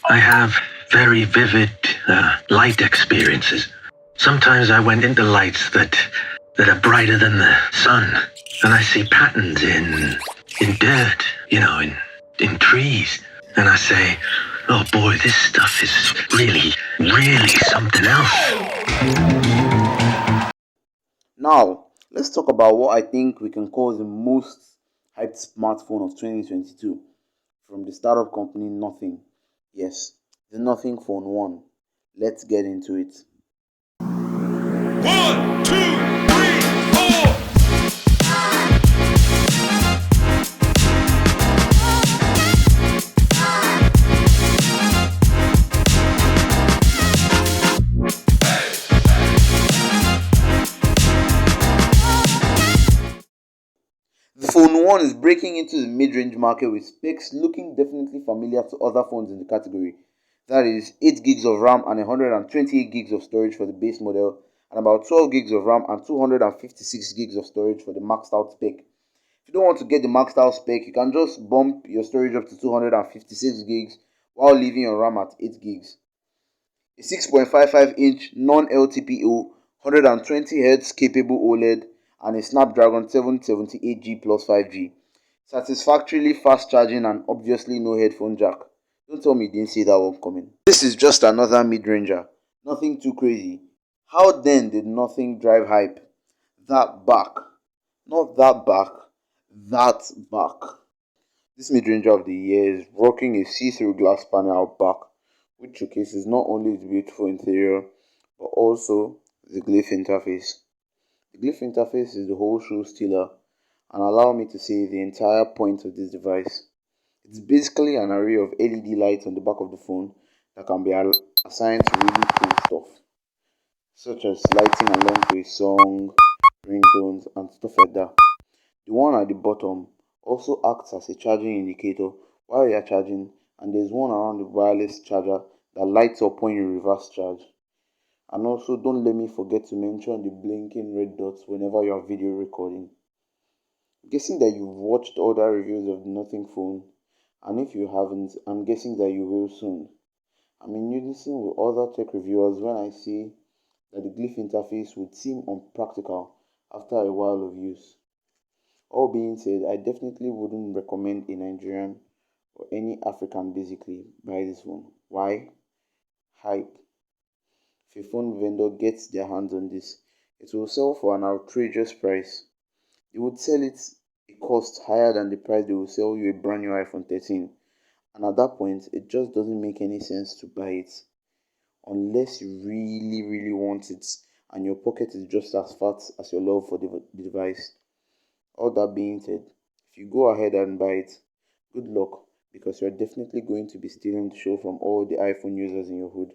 I have very vivid light experiences. Sometimes I went into lights that are brighter than the sun, and I see patterns in dirt, in trees, and I say, "Oh boy, this stuff is really, really something else." Now, let's talk about what I think we can call the most hyped smartphone of 2022. From the startup company Nothing. Yes, the Nothing Phone 1. Let's get into it. One, two, three, four. The Phone 1 is breaking into the mid range market with specs looking definitely familiar to other phones in the category. That is 8 gigs of RAM and 128 gigs of storage for the base model, and about 12 gigs of RAM and 256 gigs of storage for the maxed out spec. If you don't want to get the maxed out spec, you can just bump your storage up to 256 gigs while leaving your RAM at 8 gigs. A 6.55-inch non-LTPO 120Hz capable OLED and a Snapdragon 778G plus 5G. Satisfactorily fast charging and obviously no headphone jack. Don't tell me you didn't see that one coming. This is just another mid-ranger. Nothing too crazy. How then did Nothing drive hype? That back. Not that back. That back. This mid-ranger of the year is rocking a see-through glass panel out back, which showcases not only the beautiful interior but also the glyph interface. The glyph interface is the whole show stealer, and allow me to say the entire point of this device. It's basically an array of LED lights on the back of the phone that can be assigned to really cool stuff, such as lighting along to a song, ringtones, and stuff like that. The one at the bottom also acts as a charging indicator while you are charging, and there's one around the wireless charger that lights up when you reverse charge. And also, don't let me forget to mention the blinking red dots whenever you are video recording. I'm guessing that you've watched other reviews of the Nothing phone, and if you haven't, I'm guessing that you will soon. I'm in unison with other tech reviewers when I say that the glyph interface would seem unpractical after a while of use. All being said, I definitely wouldn't recommend a Nigerian or any African basically buy this one. Why? Hype. If a phone vendor gets their hands on this, it will sell for an outrageous price. They would sell it a cost higher than the price they will sell you a brand new iPhone 13. And at that point, it just doesn't make any sense to buy it unless you really, really want it and your pocket is just as fat as your love for the device. All that being said, if you go ahead and buy it, good luck because you're definitely going to be stealing the show from all the iPhone users in your hood.